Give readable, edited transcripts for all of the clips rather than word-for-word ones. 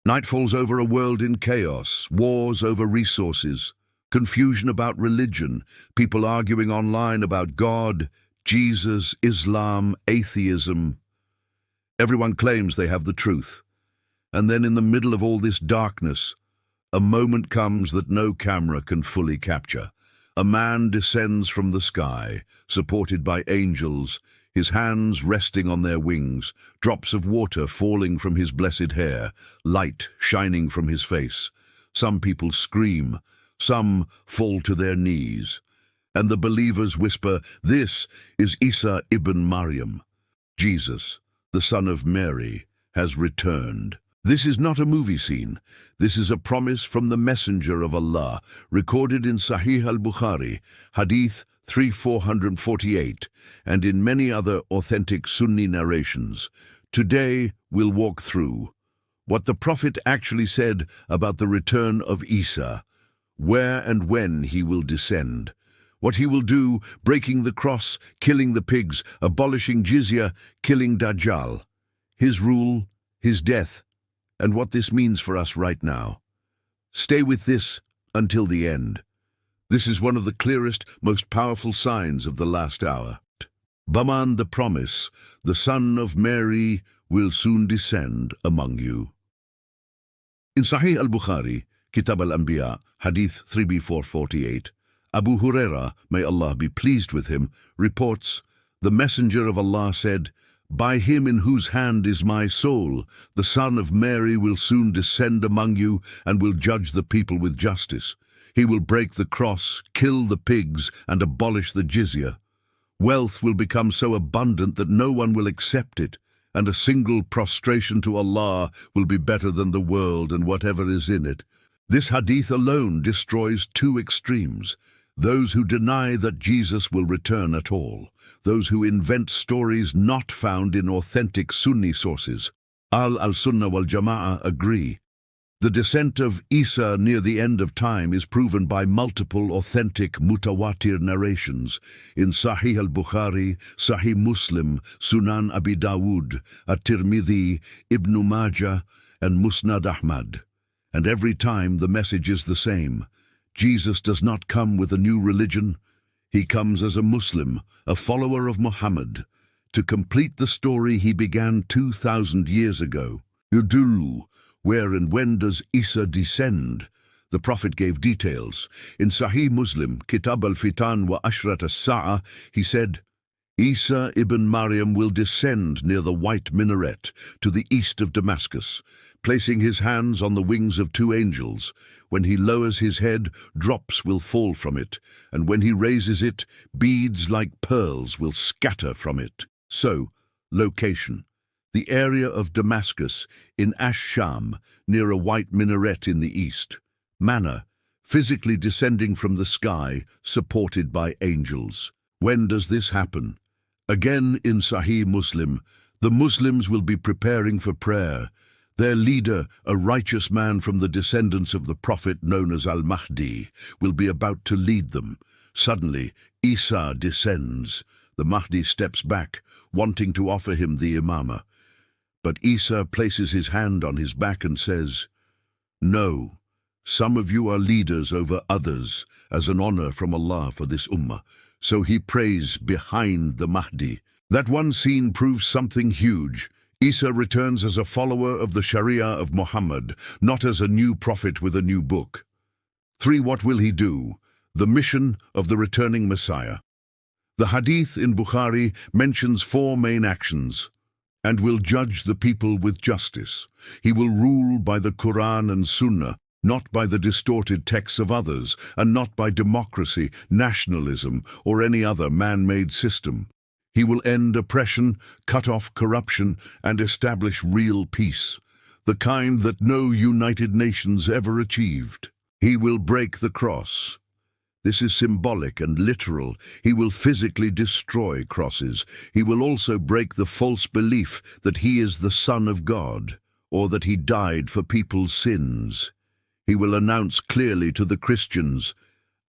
Night falls over a world in chaos, wars over resources, confusion about religion, people arguing online about God, Jesus, Islam, atheism. Everyone claims they have the truth. And then in the middle of all this darkness, a moment comes that no camera can fully capture. A man descends from the sky, supported by angels, his hands resting on their wings, drops of water falling from his blessed hair, light shining from his face. Some people scream, some fall to their knees. And the believers whisper, "This is Isa ibn Maryam." Jesus, the son of Mary, has returned. This is not a movie scene. This is a promise from the Messenger of Allah, recorded in Sahih al-Bukhari, hadith 3448, and in many other authentic Sunni narrations. Today we'll walk through what the Prophet actually said about the return of Isa, where and when he will descend, what he will do, breaking the cross, killing the pigs, abolishing jizyah, killing Dajjal, his rule, his death, and what this means for us right now. Stay with this until the end. This is one of the clearest, most powerful signs of the last hour. Baman, the promise, the son of Mary will soon descend among you. In Sahih al-Bukhari, Kitab al-Anbiya, Hadith 3b448, Abu Huraira, may Allah be pleased with him, reports, "The Messenger of Allah said, 'By him in whose hand is my soul, the son of Mary will soon descend among you and will judge the people with justice. He will break the cross, kill the pigs, and abolish the jizyah. Wealth will become so abundant that no one will accept it, and a single prostration to Allah will be better than the world and whatever is in it.'" This hadith alone destroys two extremes: those who deny that Jesus will return at all, those who invent stories not found in authentic Sunni sources. Al-Sunnah wal Jama'ah agree. The descent of Isa near the end of time is proven by multiple authentic mutawatir narrations in Sahih al-Bukhari, Sahih Muslim, Sunan Abi Dawud, At-Tirmidhi, Ibn Majah, and Musnad Ahmad. And every time the message is the same. Jesus does not come with a new religion. He comes as a Muslim, a follower of Muhammad, to complete the story he began 2,000 years ago. Yudulu, where and when does Isa descend? The Prophet gave details. In Sahih Muslim, Kitab al-Fitan wa Ashrat as-Sa'ah, he said, "Isa ibn Maryam will descend near the white minaret to the east of Damascus, placing his hands on the wings of two angels. When he lowers his head, drops will fall from it, and when he raises it, beads like pearls will scatter from it." So, location: the area of Damascus in Ash-Sham, near a white minaret in the east. Manna: physically descending from the sky, supported by angels. When does this happen? Again in Sahih Muslim, the Muslims will be preparing for prayer. Their leader, a righteous man from the descendants of the Prophet known as al-Mahdi, will be about to lead them. Suddenly, Isa descends. The Mahdi steps back, wanting to offer him the imamah. But Isa places his hand on his back and says, "No, some of you are leaders over others, as an honor from Allah for this ummah." So he prays behind the Mahdi. That one scene proves something huge. Isa returns as a follower of the Shari'ah of Muhammad, not as a new prophet with a new book. 3. What will he do? The mission of the returning Messiah. The hadith in Bukhari mentions 4 main actions. "And will judge the people with justice." He will rule by the Quran and Sunnah, not by the distorted texts of others, and not by democracy, nationalism, or any other man-made system. He will end oppression, cut off corruption, and establish real peace, the kind that no United Nations ever achieved. He will break the cross. This is symbolic and literal. He will physically destroy crosses. He will also break the false belief that he is the Son of God, or that he died for people's sins. He will announce clearly to the Christians,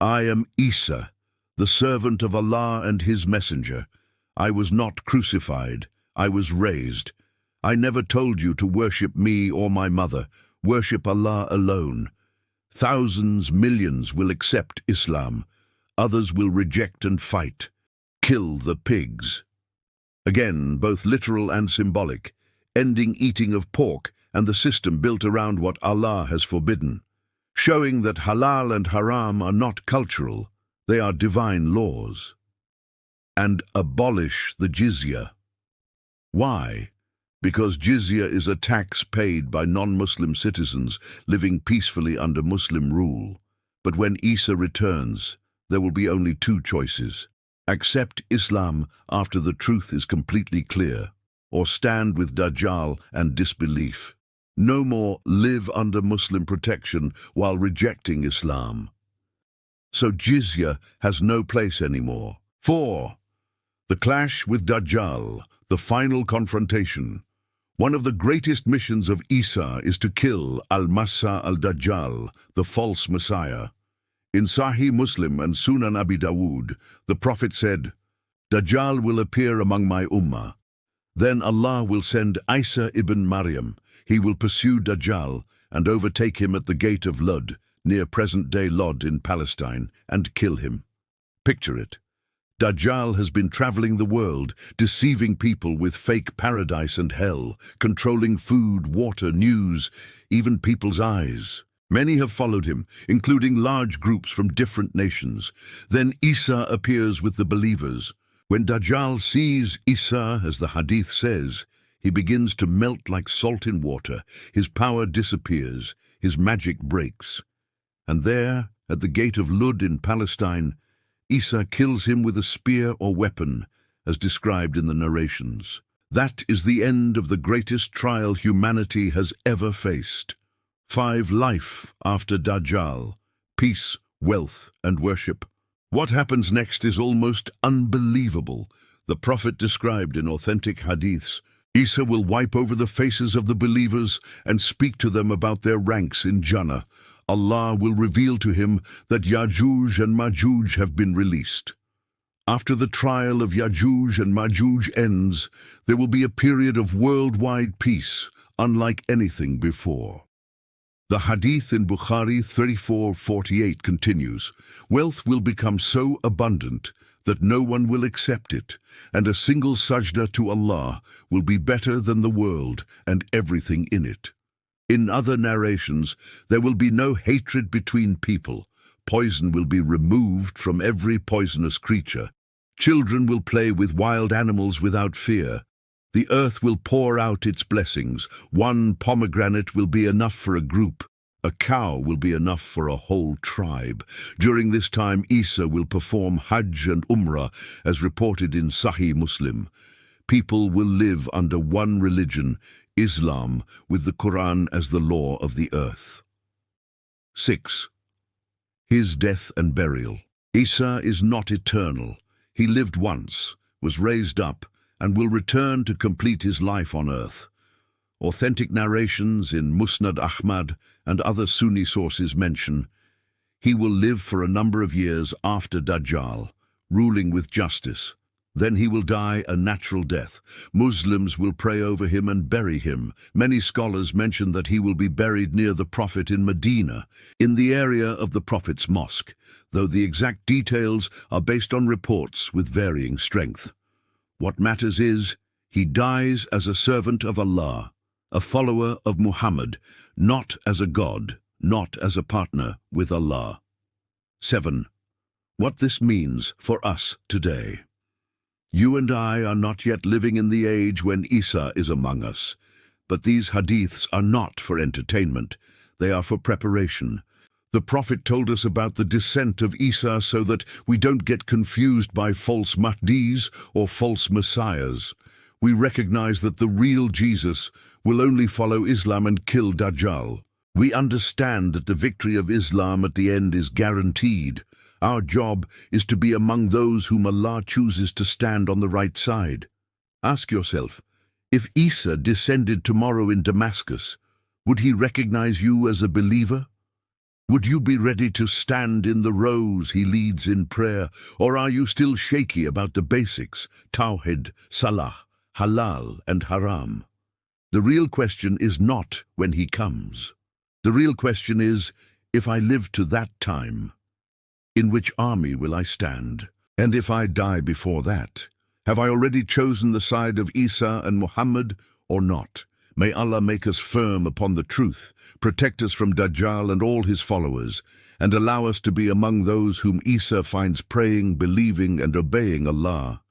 "I am Isa, the servant of Allah and his messenger. I was not crucified, I was raised. I never told you to worship me or my mother. worship Allah alone. Thousands, millions will accept Islam. Others will reject and fight. Kill the pigs. Again, both literal and symbolic, ending eating of pork and the system built around what Allah has forbidden, showing that halal and haram are not cultural, they are divine laws. And abolish the jizyah. Why? Because jizyah is a tax paid by non-Muslim citizens living peacefully under Muslim rule. But when Isa returns, there will be only two choices. Accept Islam after the truth is completely clear, or stand with Dajjal and disbelief. No more live under Muslim protection while rejecting Islam. So jizyah has no place anymore. 4. The clash with Dajjal, the final confrontation. One of the greatest missions of Isa is to kill al-Masih al-Dajjal, the false Messiah. In Sahih Muslim and Sunan Abi Dawud, the Prophet said, "Dajjal will appear among my ummah. Then Allah will send Isa ibn Maryam. He will pursue Dajjal and overtake him at the gate of Ludd, near present-day Ludd in Palestine, and kill him." Picture it. Dajjal has been traveling the world, deceiving people with fake paradise and hell, controlling food, water, news, even people's eyes. Many have followed him, including large groups from different nations. Then Isa appears with the believers. When Dajjal sees Isa, as the hadith says, he begins to melt like salt in water. His power disappears, his magic breaks. And there, at the gate of Ludd in Palestine, Isa kills him with a spear or weapon, as described in the narrations. That is the end of the greatest trial humanity has ever faced. 5. Life after Dajjal. Peace, wealth, and worship. What happens next is almost unbelievable. The Prophet described in authentic hadiths, Isa will wipe over the faces of the believers and speak to them about their ranks in Jannah. Allah will reveal to him that Ya'juj and Ma'juj have been released. After the trial of Ya'juj and Ma'juj ends, there will be a period of worldwide peace, unlike anything before. The hadith in Bukhari 34:48 continues, "Wealth will become so abundant that no one will accept it, and a single sajda to Allah will be better than the world and everything in it." In other narrations, there will be no hatred between people. Poison will be removed from every poisonous creature. Children will play with wild animals without fear. The earth will pour out its blessings. One pomegranate will be enough for a group. A cow will be enough for a whole tribe. During this time, Isa will perform Hajj and Umrah, as reported in Sahih Muslim. People will live under one religion, Islam, with the Quran as the law of the earth. 6. His death and burial. Isa is not eternal. He lived once, was raised up, and will return to complete his life on earth. Authentic narrations in Musnad Ahmad and other Sunni sources mention, he will live for a number of years after Dajjal, ruling with justice. Then he will die a natural death. Muslims will pray over him and bury him. Many scholars mention that he will be buried near the Prophet in Medina, in the area of the Prophet's mosque, though the exact details are based on reports with varying strength. What matters is, he dies as a servant of Allah, a follower of Muhammad, not as a god, not as a partner with Allah. 7. What this means for us today. You and I are not yet living in the age when Isa is among us, but these hadiths are not for entertainment, they are for preparation. The Prophet told us about the descent of Isa so that we don't get confused by false Mahdis or false messiahs. We recognize that the real Jesus will only follow Islam and kill Dajjal. We understand that the victory of Islam at the end is guaranteed. Our job is to be among those whom Allah chooses to stand on the right side. Ask yourself, if Isa descended tomorrow in Damascus, would he recognize you as a believer? Would you be ready to stand in the rows he leads in prayer, or are you still shaky about the basics, Tawhid, Salah, Halal and Haram? The real question is not when he comes, The real question is, if I live to that time, in which army will I stand? And if I die before that, have I already chosen the side of Isa and Muhammad or not? May Allah make us firm upon the truth, protect us from Dajjal and all his followers, and allow us to be among those whom Isa finds praying, believing and obeying Allah.